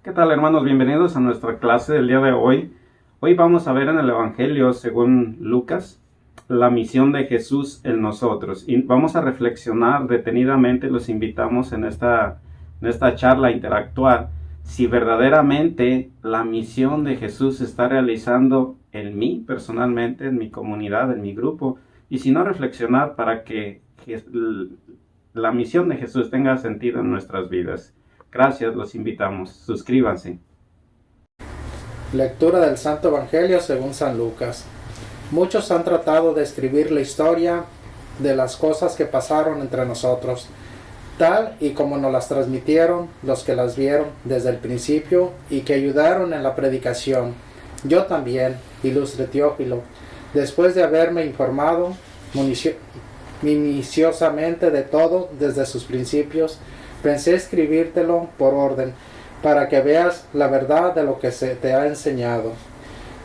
¿Qué tal, hermanos? Bienvenidos a nuestra clase del día de hoy. Hoy vamos a ver en el Evangelio, según Lucas, la misión de Jesús en nosotros. Y vamos a reflexionar detenidamente, los invitamos en esta charla a interactuar, si verdaderamente la misión de Jesús se está realizando en mí, personalmente, en mi comunidad, en mi grupo, y si no, reflexionar para que la misión de Jesús tenga sentido en nuestras vidas. Gracias, los invitamos. Suscríbanse. Lectura del Santo Evangelio según San Lucas. Muchos han tratado de escribir la historia de las cosas que pasaron entre nosotros, tal y como nos las transmitieron los que las vieron desde el principio y que ayudaron en la predicación. Yo también, ilustre Teófilo, después de haberme informado minuciosamente de todo desde sus principios, pensé escribírtelo por orden, para que veas la verdad de lo que se te ha enseñado.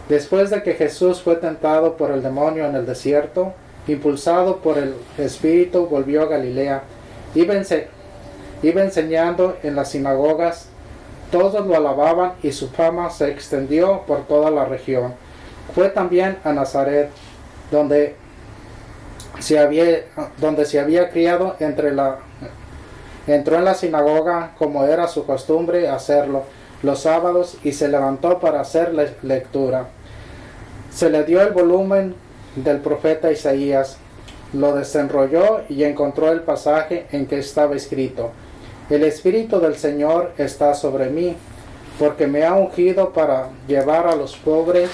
Después de que Jesús fue tentado por el demonio en el desierto, impulsado por el Espíritu, volvió a Galilea. Iba enseñando en las sinagogas, todos lo alababan y su fama se extendió por toda la región. Fue también a Nazaret, donde se había criado. Entró en la sinagoga, como era su costumbre hacerlo, los sábados, y se levantó para hacer lectura. Se le dio el volumen del profeta Isaías, lo desenrolló y encontró el pasaje en que estaba escrito: El Espíritu del Señor está sobre mí, porque me ha ungido para llevar a los pobres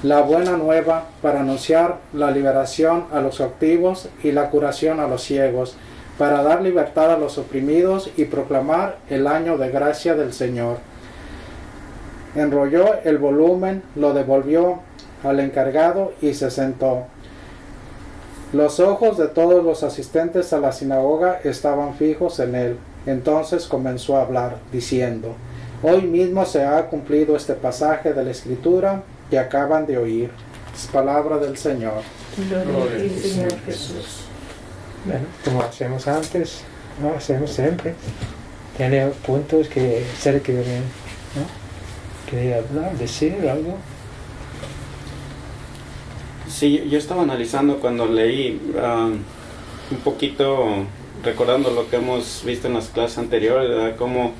la buena nueva, para anunciar la liberación a los cautivos y la curación a los ciegos, para dar libertad a los oprimidos y proclamar el año de gracia del Señor. Enrolló el volumen, lo devolvió al encargado y se sentó. Los ojos de todos los asistentes a la sinagoga estaban fijos en él. Entonces comenzó a hablar, diciendo: Hoy mismo se ha cumplido este pasaje de la Escritura que acaban de oír. Es palabra del Señor. Gloria a ti, Señor Jesús. Bueno, como hacemos antes, ¿no? Hacemos siempre. Tiene puntos que ser que ¿no? Quería hablar, decir algo. Sí, yo estaba analizando cuando leí un poquito, recordando lo que hemos visto en las clases anteriores, ¿verdad? Como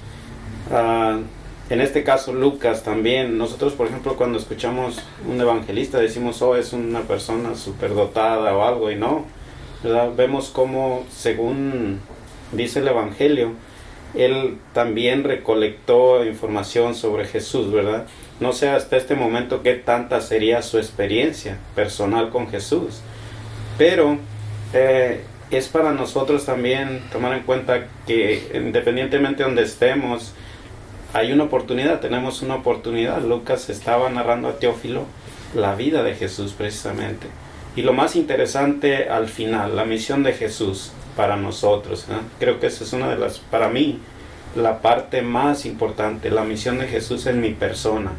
en este caso Lucas también, nosotros por ejemplo cuando escuchamos un evangelista decimos, oh, es una persona superdotada o algo, y no, ¿verdad? Vemos cómo, según dice el Evangelio, él también recolectó información sobre Jesús, ¿verdad? No sé hasta este momento qué tanta sería su experiencia personal con Jesús, pero es para nosotros también tomar en cuenta que independientemente de donde estemos, hay una oportunidad, tenemos una oportunidad. Lucas estaba narrando a Teófilo la vida de Jesús precisamente. Y lo más interesante al final, la misión de Jesús para nosotros, ¿eh? Creo que esa es una de las, para mí, la parte más importante, la misión de Jesús en mi persona,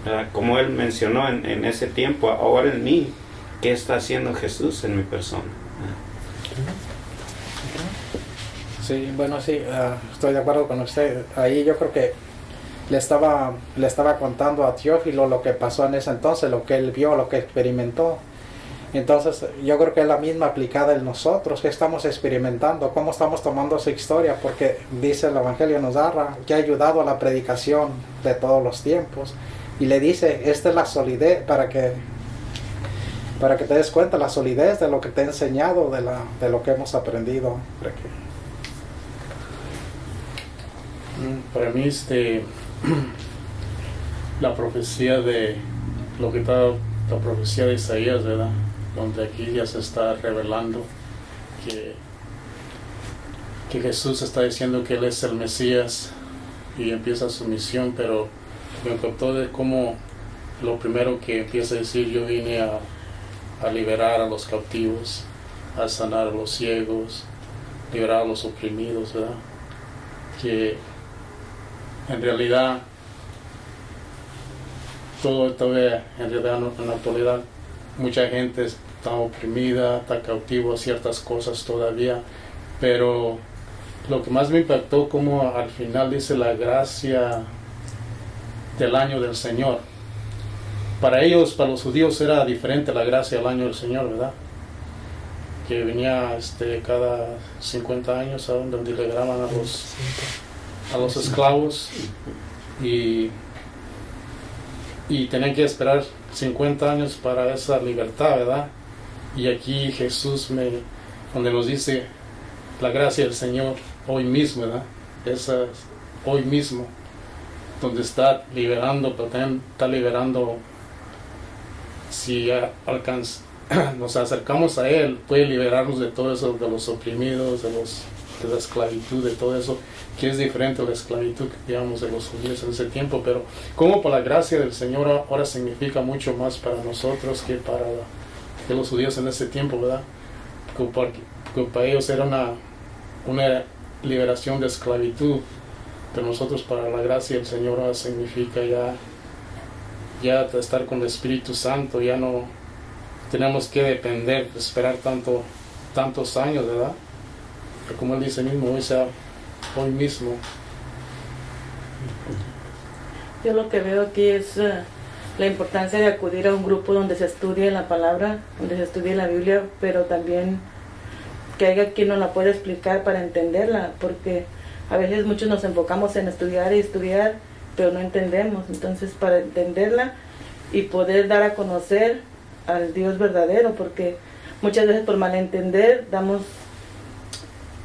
¿verdad? Como él mencionó en ese tiempo, ahora en mí, ¿qué está haciendo Jesús en mi persona? Sí, bueno, sí, estoy de acuerdo con usted. Ahí yo creo que le estaba contando a Teófilo lo que pasó en ese entonces, lo que él vio, lo que experimentó. Entonces yo creo que es la misma aplicada en nosotros, que estamos experimentando, cómo estamos tomando esa historia, porque dice el Evangelio, nos narra que ha ayudado a la predicación de todos los tiempos, y le dice, esta es la solidez, para que te des cuenta, la solidez de lo que te he enseñado, de lo que hemos aprendido. Para mí la profecía de lo que está, la profecía de Isaías, ¿verdad? Donde aquí ya se está revelando que Jesús está diciendo que Él es el Mesías y empieza su misión, pero me encantó de cómo lo primero que empieza a decir: yo vine a liberar a los cautivos, a sanar a los ciegos, liberar a los oprimidos, ¿verdad? Que en realidad todo todavía, en realidad en la actualidad, mucha gente está oprimida, está cautivo a ciertas cosas todavía, pero lo que más me impactó, como al final dice la gracia del año del Señor. Para ellos, para los judíos, era diferente la gracia del año del Señor, ¿verdad? Que venía cada 50 años, a donde liberaban a los esclavos, y tenían que esperar 50 años para esa libertad, ¿verdad? Y aquí Jesús donde nos dice la gracia del Señor hoy mismo, ¿verdad? Esa hoy mismo, donde está liberando, pero también está liberando. Si nos acercamos a Él, puede liberarnos de todo eso, de los oprimidos, de la esclavitud, de todo eso, que es diferente a la esclavitud que digamos de los judíos en ese tiempo. Pero como por la gracia del Señor ahora significa mucho más para nosotros que para los judíos en ese tiempo, ¿verdad? Porque para ellos era una liberación de esclavitud, pero nosotros para la gracia del Señor ahora significa ya estar con el Espíritu Santo. Ya no tenemos que depender, esperar tantos años, ¿verdad? Pero como Él dice mismo, hoy mismo. Yo lo que veo aquí es la importancia de acudir a un grupo donde se estudie la palabra, donde se estudie la Biblia, pero también que haya quien nos la pueda explicar para entenderla, porque a veces muchos nos enfocamos en estudiar y estudiar, pero no entendemos. Entonces, para entenderla y poder dar a conocer al Dios verdadero, porque muchas veces por malentender damos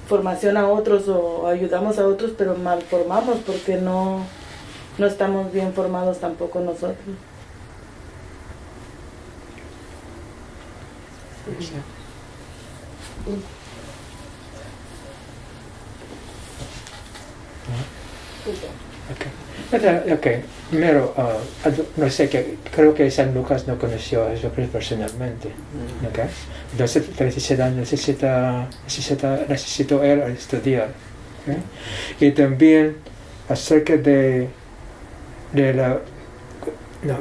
formación a otros o ayudamos a otros, pero mal formamos porque no estamos bien formados tampoco nosotros. Okay. Primero, no sé, creo que San Lucas no conoció a Jesucristo personalmente. Okay. Entonces, necesito él estudiar. Okay. Y también acerca de la... No,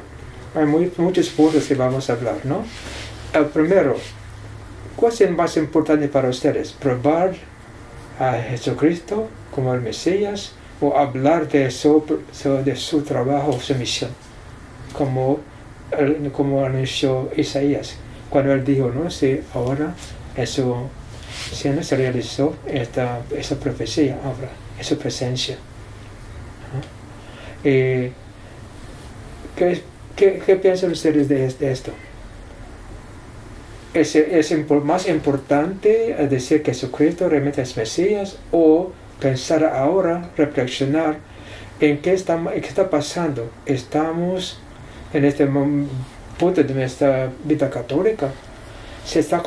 hay muchos puntos que vamos a hablar, ¿no? Primero, ¿cuál es el más importante para ustedes? ¿Probar a Jesucristo como el Mesías, o hablar de su trabajo, su misión, como anunció Isaías, cuando él dijo, ¿no? Sí, ahora eso se realizó esa profecía, ahora, esa presencia. ¿Qué piensan ustedes de esto? ¿Es más importante decir que Jesucristo realmente es Mesías, o pensar ahora, reflexionar en qué está pasando? Estamos en este punto de nuestra vida católica. Se está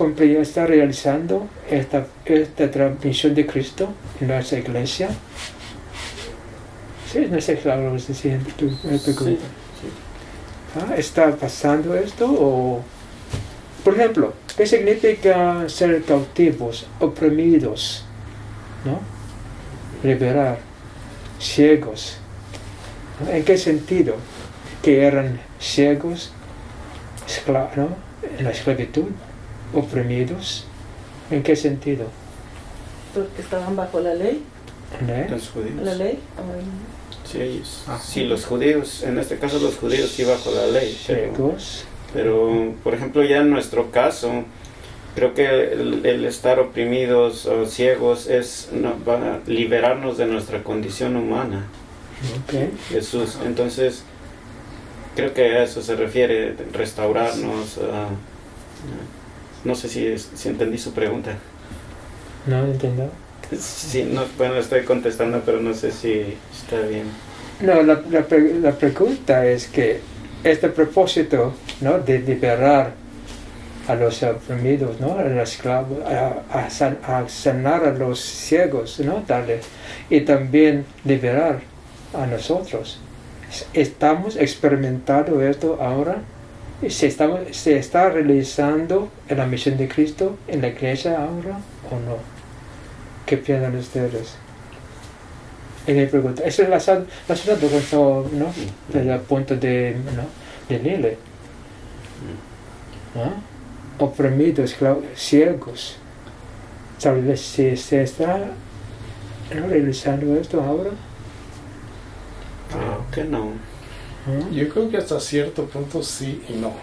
realizando esta transmisión de Cristo en nuestra iglesia. Sí, no sé, claro, lo siguiente pregunta. ¿Está pasando esto? O, por ejemplo, ¿qué significa ser cautivos, oprimidos, ¿no? Liberar, ciegos, ¿no? ¿En qué sentido? Que eran ciegos, ¿no? En la esclavitud, oprimidos. ¿En qué sentido? Porque estaban bajo la ley. Los judíos. ¿La ley? Sí, ellos. Sí, los judíos, en este caso los judíos sí bajo la ley. Ciegos. Pero, por ejemplo, ya en nuestro caso, creo que el estar oprimidos o ciegos va a liberarnos de nuestra condición humana. Okay. Jesús. Entonces, creo que a eso se refiere, restaurarnos. No sé si entendí su pregunta. No entiendo. Sí, bueno, estoy contestando, pero no sé si está bien. No, la pregunta es que este propósito, ¿no? De liberar a los oprimidos, ¿no? A los esclavos, a sanar a los ciegos, ¿no? Y también liberar a nosotros. ¿Estamos experimentando esto ahora? ¿Se está realizando en la misión de Cristo en la iglesia ahora o no? ¿Qué piensan ustedes? Y me pregunta, esa es la pregunta, ¿no? Desde el punto de Lile. ¿No? Oprimidos, ciegos. Tal vez se está ¿no? Realizando esto ahora. Creo que no. Yo creo que hasta cierto punto sí y no.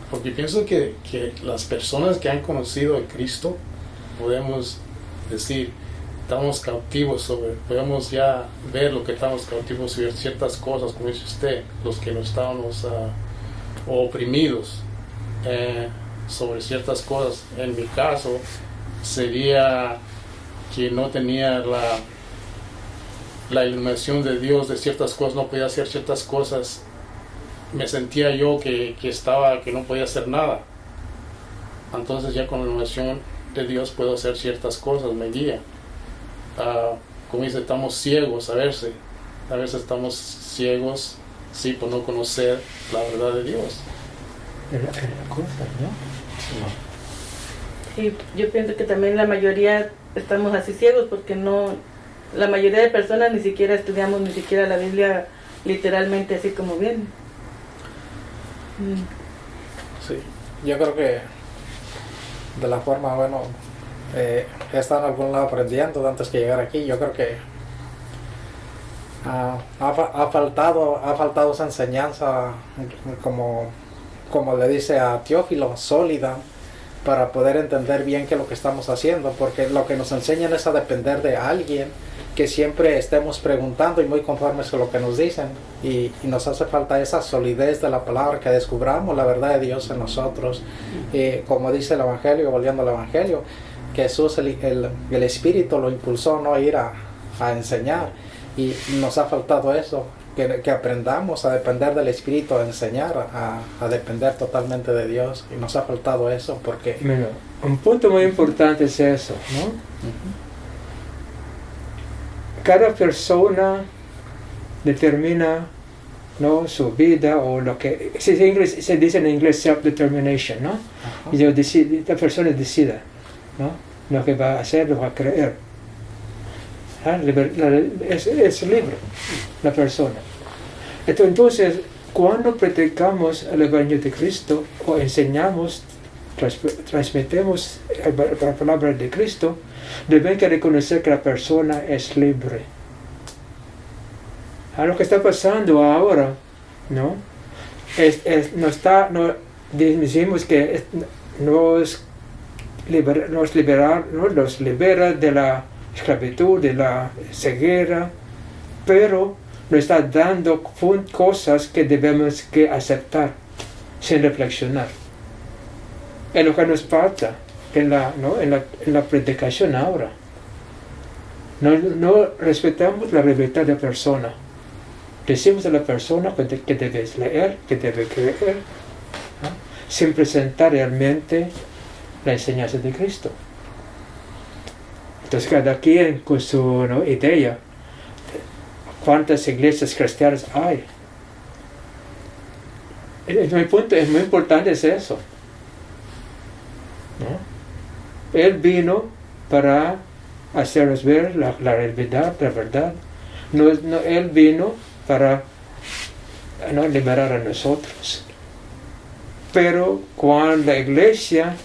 Porque pienso que las personas que han conocido a Cristo, podemos decir, estamos cautivos podemos ya ver lo que estamos cautivos sobre ciertas cosas, como dice usted, los que no estábamos oprimidos sobre ciertas cosas. En mi caso, sería que no tenía la iluminación de Dios de ciertas cosas, no podía hacer ciertas cosas. Me sentía yo que no podía hacer nada. Entonces ya con la iluminación de Dios puedo hacer ciertas cosas, me guía. Como dice, estamos ciegos a veces estamos ciegos, sí, por no conocer la verdad de Dios. La cosa, ¿no? Y yo pienso que también la mayoría estamos así ciegos porque la mayoría de personas ni siquiera estudiamos ni siquiera la Biblia literalmente así como viene. Sí, yo creo que de la forma, bueno, he estado en algún lado aprendiendo antes que llegar aquí. Yo creo que ha faltado esa enseñanza, como le dice a Teófilo, sólida, para poder entender bien qué es lo que estamos haciendo, porque lo que nos enseñan es a depender de alguien, que siempre estemos preguntando y muy conformes con lo que nos dicen, y nos hace falta esa solidez de la palabra, que descubramos la verdad de Dios en nosotros. Como dice el Evangelio, volviendo al Evangelio, que Jesús, el Espíritu lo impulsó, ¿no?, a ir a enseñar, y nos ha faltado eso, que aprendamos a depender del Espíritu, a enseñar, a depender totalmente de Dios, y nos ha faltado eso, porque... Bueno, un punto muy importante es eso, ¿no? Cada persona determina, ¿no?, su vida, o lo que se dice en inglés self-determination, ¿no? Y la persona decida, ¿no?, lo que va a hacer, lo va a creer. Es libre la persona. Entonces, cuando predicamos el Evangelio de Cristo o enseñamos, transmitimos la palabra de Cristo, deben que reconocer que la persona es libre. Lo que está pasando ahora, ¿no?, decimos que nos libera de la esclavitud, de la ceguera, pero nos está dando cosas que debemos que aceptar sin reflexionar. Es lo que nos falta en la predicación ahora. No respetamos la libertad de la persona. Decimos a la persona que debe leer, que debe creer, ¿no?, sin presentar realmente la enseñanza de Cristo. Entonces cada quien con su idea. ¿Cuántas iglesias cristianas hay? Mi punto es muy importante, es eso, ¿no? Él vino para hacernos ver la realidad, la verdad. Él vino para liberar a nosotros. Pero cuando la iglesia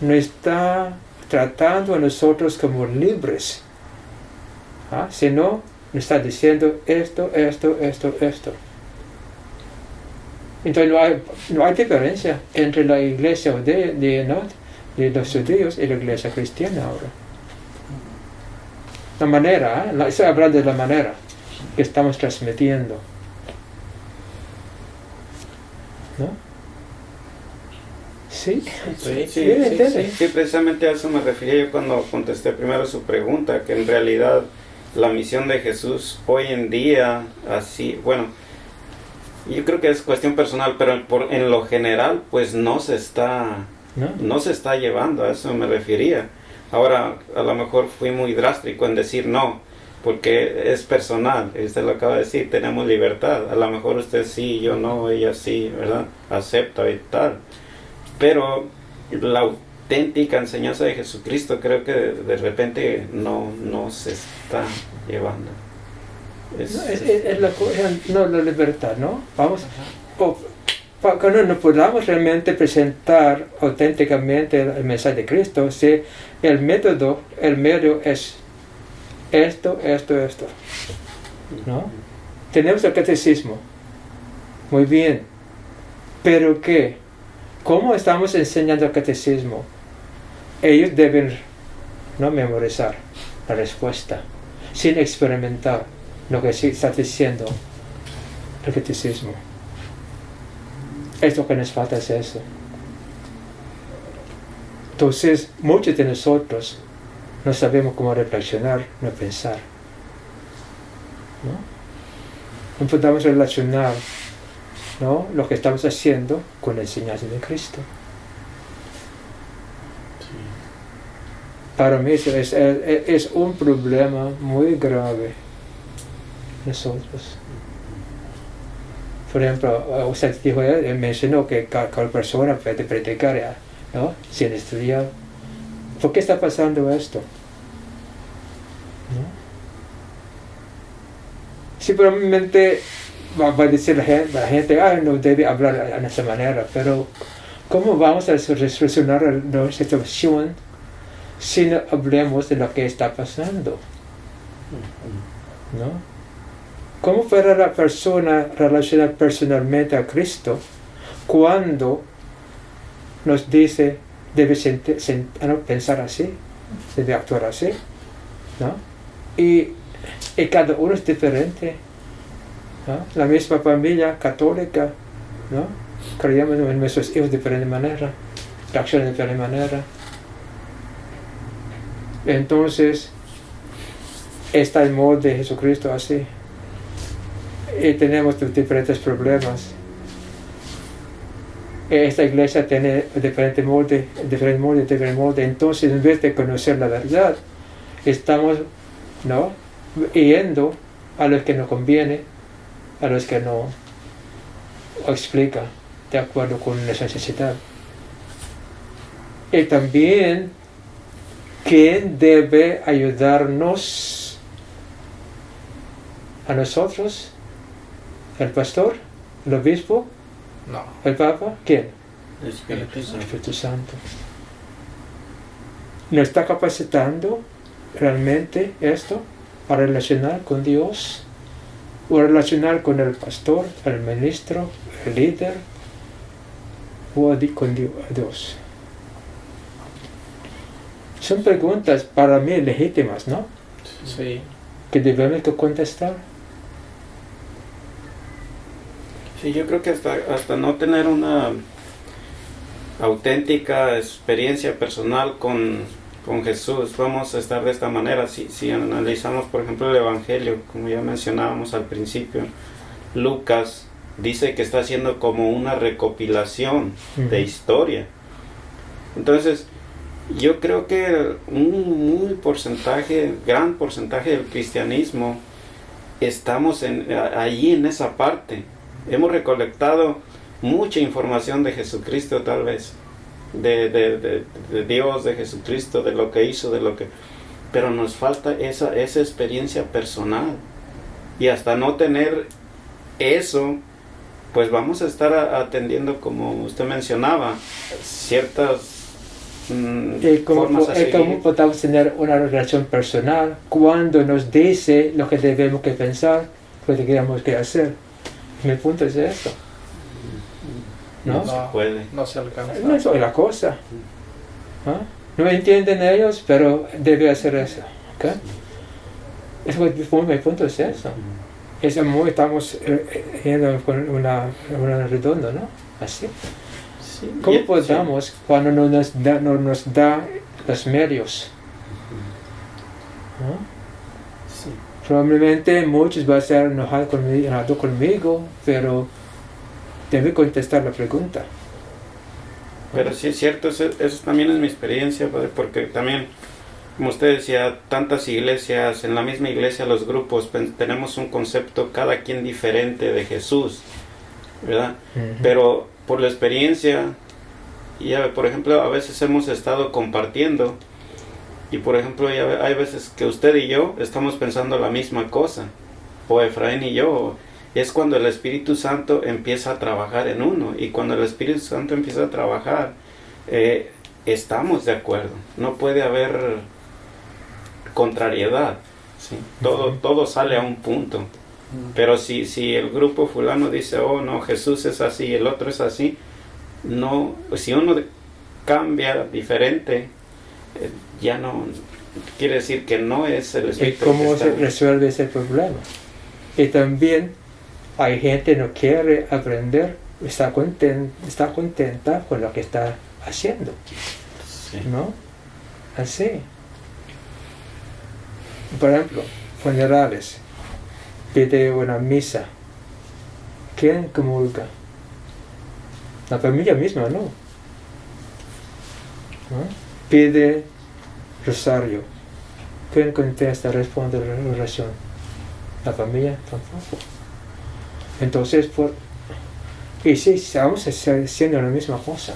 no está tratando a nosotros como libres, sino nos está diciendo esto. Entonces no hay diferencia entre la iglesia de los judíos y la iglesia cristiana ahora. La manera, estoy hablando de la manera que estamos transmitiendo, ¿no? Sí, precisamente a eso me refería yo cuando contesté primero su pregunta, que en realidad la misión de Jesús hoy en día, así, bueno, yo creo que es cuestión personal, pero en lo general, pues no se está llevando, a eso me refería. Ahora, a lo mejor fui muy drástico en decir no, porque es personal, usted lo acaba de decir, tenemos libertad, a lo mejor usted sí, yo no, ella sí, ¿verdad? Acepta y tal. Pero la auténtica enseñanza de Jesucristo creo que de repente no se está llevando. Es la libertad, ¿no? Vamos, cuando no podamos realmente presentar auténticamente el mensaje de Cristo, si el medio es esto, ¿no? Tenemos el catecismo, muy bien, pero ¿qué? ¿Cómo estamos enseñando el catecismo? Ellos deben no memorizar la respuesta, sin experimentar lo que está diciendo el catecismo. Lo que nos falta es eso. Entonces, muchos de nosotros no sabemos cómo reflexionar, no pensar. No podemos relacionar, ¿no?, lo que estamos haciendo con la enseñanza de Cristo. Para mí es un problema muy grave nosotros. Por ejemplo, usted dijo, mencionó que cada persona puede predicar, ¿no?, sin estudiar. ¿Por qué está pasando esto? ¿No? Sí, probablemente va a decir la gente, no debe hablar de esa manera, pero ¿cómo vamos a resolucionar la situación si no hablemos de lo que está pasando? ¿No? ¿Cómo puede la persona relacionar personalmente a Cristo cuando nos dice debe pensar así, debe actuar así, ¿no? Y cada uno es diferente, ¿no? La misma familia católica, ¿no?, creemos en nuestros hijos de diferente manera, reaccionan de diferente manera. Entonces está el molde de Jesucristo así, y tenemos diferentes problemas. Esta iglesia tiene diferente molde. Entonces, en vez de conocer la verdad, estamos, ¿no?, yendo a los que nos conviene, a los que no explica de acuerdo con nuestra necesidad. Y también, ¿quién debe ayudarnos a nosotros? ¿El pastor? ¿El obispo? No. ¿El Papa? ¿Quién? El Espíritu El Santo. Espíritu Santo. ¿Nos está capacitando realmente esto para relacionar con Dios? ¿O relacionar con el pastor, el ministro, el líder? ¿O con Dios? Son preguntas para mí legítimas, ¿no?, Sí. que debemos contestar. Sí, yo creo que hasta no tener una auténtica experiencia personal con Jesús, vamos a estar de esta manera. Si analizamos, por ejemplo, el Evangelio, como ya mencionábamos al principio, Lucas dice que está haciendo como una recopilación de historia. Entonces, yo creo que un gran porcentaje del cristianismo, estamos allí en esa parte. Hemos recolectado mucha información de Jesucristo, tal vez, de Dios, de Jesucristo, de lo que hizo, pero nos falta esa experiencia personal. Y hasta no tener eso, pues vamos a estar atendiendo, como usted mencionaba, ciertas formas a seguir. ¿Cómo podemos tener una relación personal cuando nos dice lo que debemos que pensar, lo que tenemos que hacer? Mi punto es eso. ¿No? No se puede. No se alcanza. No es la cosa. ¿Ah? No entienden ellos, pero debe hacer eso. ¿Okay? Mi punto es eso. Estamos yendo con una redonda, ¿no? Así. Sí. ¿Cómo podamos cuando no nos da los medios? ¿No? Sí. Probablemente muchos van a estar enojados conmigo, pero debe contestar la pregunta. Pero sí es cierto, eso también es mi experiencia, padre, porque también, como usted decía, tantas iglesias, en la misma iglesia los grupos, tenemos un concepto cada quien diferente de Jesús, ¿verdad? Pero por la experiencia, ya, por ejemplo, a veces hemos estado compartiendo, y por ejemplo, hay veces que usted y yo estamos pensando la misma cosa, o Efraín y yo. Es cuando el Espíritu Santo empieza a trabajar en uno, y cuando el Espíritu Santo empieza a trabajar, estamos de acuerdo, no puede haber contrariedad. Sí, todo sale a un punto. Pero si el grupo fulano dice, oh no, Jesús es así, el otro es así, no, si uno cambia diferente, ya no quiere decir que no es el ¿Y Espíritu. cómo se resuelve ese problema? Y también hay gente que no quiere aprender, está contenta con lo que está haciendo, Sí. ¿no? Así. Por ejemplo, funerales, pide una misa. ¿Quién comulga? La familia misma, ¿no? ¿No? Pide rosario. ¿Quién contesta, responde la oración? La familia tampoco. Entonces, y sí, estamos haciendo la misma cosa,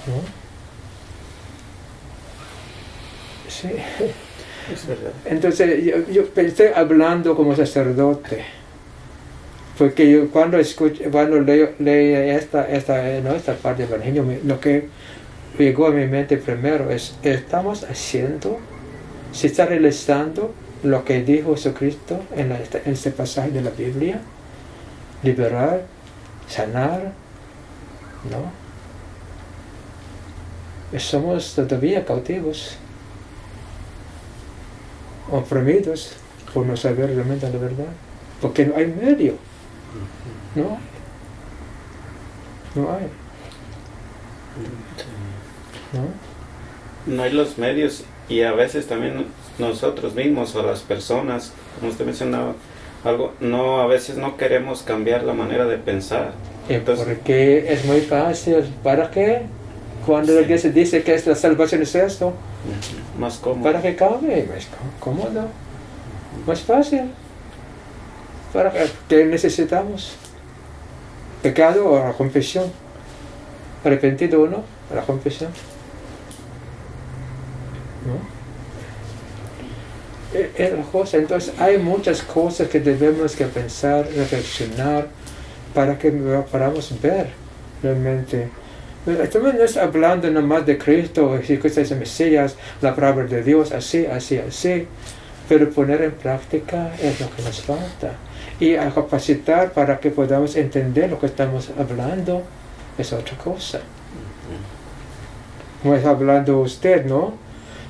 ¿no? Sí. Es verdad. Entonces, yo estoy hablando como sacerdote, porque yo cuando leo esta parte del Evangelio, lo que llegó a mi mente primero es, ¿estamos haciendo, se está realizando lo que dijo Jesucristo en este pasaje de la Biblia? Liberar, sanar, ¿no? Somos todavía cautivos, oprimidos por no saber realmente la verdad, porque no hay medio, ¿no? No hay, ¿no? No hay los medios, y a veces también nosotros mismos o las personas, como usted mencionaba, a veces no queremos cambiar la manera de pensar. Entonces, Porque es muy fácil. ¿Para qué? Cuando la iglesia dice que la salvación es esto, más cómodo. ¿para qué cambie? Más cómodo, más fácil. ¿Para qué necesitamos? Pecado o la confesión. Arrepentido o no, a la confesión. ¿No? Es la cosa. Entonces hay muchas cosas que debemos que pensar, reflexionar, para que podamos ver realmente. También no es hablando nomás de Cristo, si Cristo es el Mesías, la palabra de Dios, así, pero poner en práctica es lo que nos falta. Y a capacitar para que podamos entender lo que estamos hablando es otra cosa. Como está hablando usted, ¿no?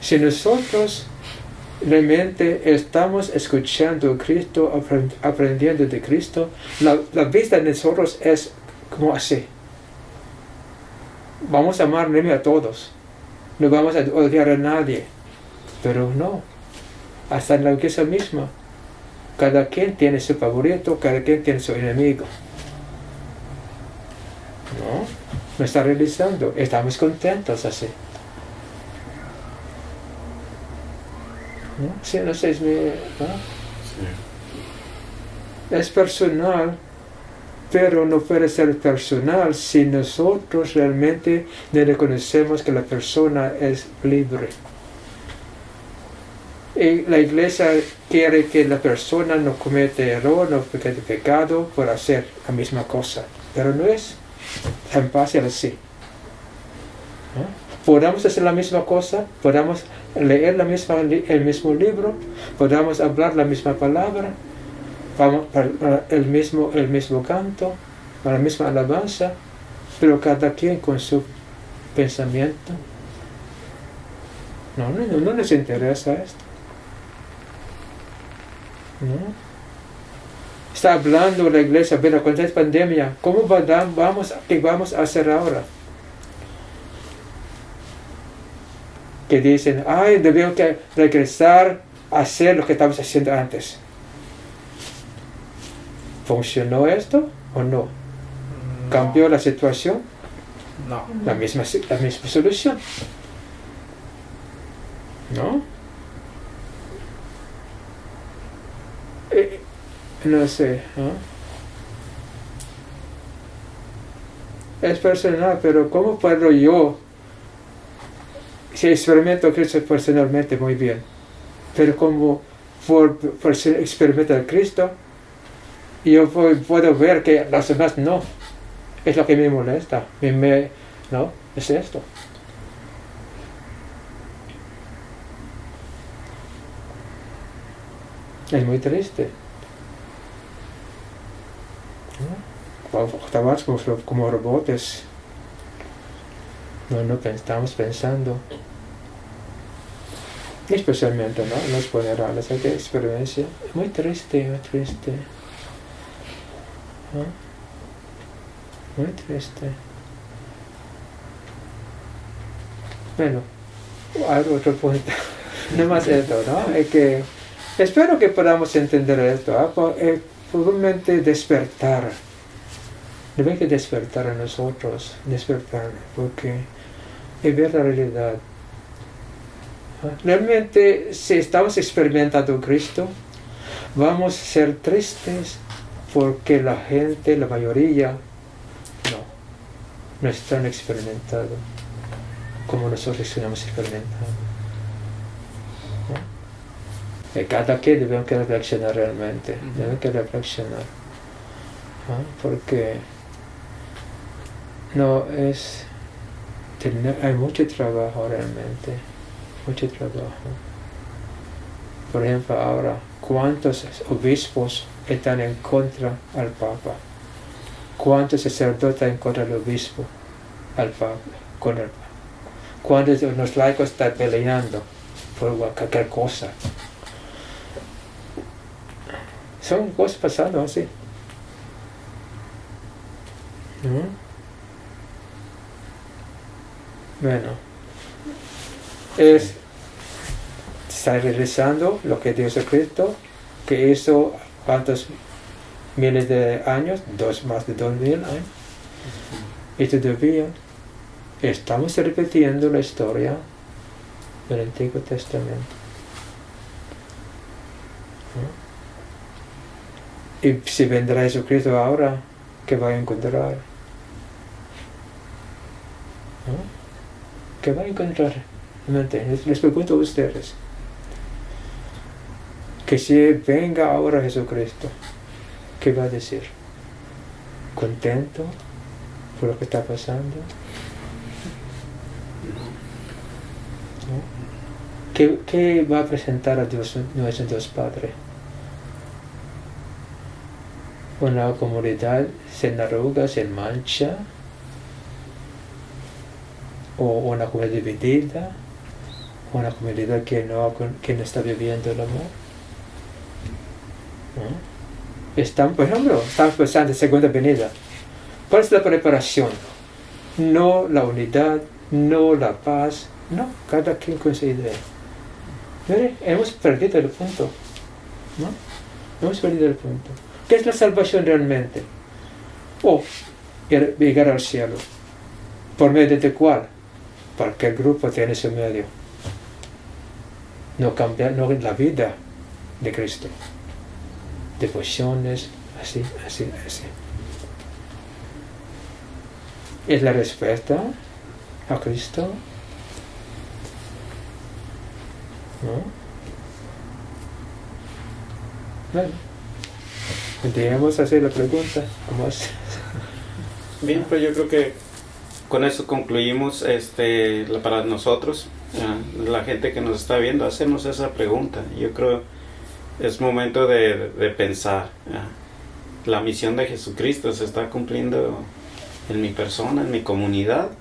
Si nosotros realmente estamos escuchando a Cristo, aprendiendo de Cristo, la vista de nosotros es como así. Vamos a amar a todos, no vamos a odiar a nadie, pero no, hasta en la iglesia misma, cada quien tiene su favorito, cada quien tiene su enemigo. No está realizando, estamos contentos así. ¿No? Sí, no sé, ¿no? Sí. Es personal, pero no puede ser personal si nosotros realmente no reconocemos que la persona es libre. Y la iglesia quiere que la persona no cometa error, no cometa pecado por hacer la misma cosa, pero no es tan fácil así. ¿No? Podamos hacer la misma cosa, podamos leer el mismo libro, podamos hablar la misma palabra, el mismo canto, la misma alabanza, pero cada quien con su pensamiento. No nos interesa esto. ¿No? Está hablando la iglesia, pero con esta pandemia, ¿qué vamos a hacer ahora? Que dicen, debemos que regresar a hacer lo que estábamos haciendo antes. ¿Funcionó esto o no? ¿Cambió la situación? No. La misma solución. ¿No? No sé. Es personal, pero ¿cómo puedo yo? Si experimento a Cristo personalmente, muy bien. Pero como por experimentar a Cristo, yo puedo ver que los demás no. Es lo que me molesta. No, es esto. Es muy triste. Estamos como robots. No estamos pensando. Especialmente, ¿no? Los funerales, esa experiencia. Muy triste, muy triste. ¿No? Muy triste. Bueno, hay otro punto. No más esto, ¿no? Es que espero que podamos entender esto. Probablemente despertar. Debe que despertar a nosotros. Despertar. Porque es ver la realidad. Realmente, si estamos experimentando Cristo, vamos a ser tristes porque la gente, la mayoría, no están experimentando como nosotros hemos experimentado. ¿No? Cada quien debemos que reflexionar realmente, debemos que reflexionar, ¿no? Porque no es, hay mucho trabajo realmente, mucho trabajo. Por ejemplo, ahora, ¿cuántos obispos están en contra al Papa? ¿Cuántos sacerdotes están en contra del obispo, al Papa, con el Papa? ¿Cuántos de los laicos están peleando por cualquier cosa? Son cosas pasando así. ¿No? Bueno, está realizando lo que Dios ha escrito, que hizo cuántos miles de años, más de 2000 años, y todavía estamos repitiendo la historia del Antiguo Testamento. ¿No? Y si vendrá Jesucristo ahora, ¿qué va a encontrar? ¿No? ¿Qué va a encontrar? Les pregunto a ustedes, que si venga ahora Jesucristo, ¿qué va a decir? ¿Contento por lo que está pasando? ¿No? ¿Qué va a presentar a Dios, nuestro Dios Padre? ¿Una comunidad sin arrugas, sin mancha? ¿O una comunidad dividida? ¿Una comunidad que no está viviendo el amor? ¿No? Por ejemplo, estamos pensando en segunda venida. ¿Cuál es la preparación? No la unidad, no la paz, no, cada quien con su idea. Mire, hemos perdido el punto, ¿no? Hemos perdido el punto. ¿Qué es la salvación realmente? Llegar al cielo. ¿Por medio de cuál? Porque el grupo tiene su medio. No cambiar, no la vida de Cristo. Devociones, así. ¿Es la respuesta a Cristo? ¿No? Bueno, debemos hacer la pregunta. ¿Cómo es? Bien, pues yo creo que con eso concluimos para nosotros, la gente que nos está viendo, hacernos esa pregunta. Yo creo es momento de pensar. La misión de Jesucristo se está cumpliendo en mi persona, en mi comunidad,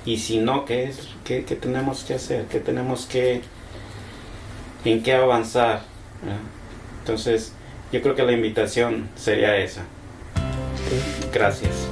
y si no, ¿qué tenemos que hacer? ¿En qué avanzar? Entonces, yo creo que la invitación sería esa. Gracias.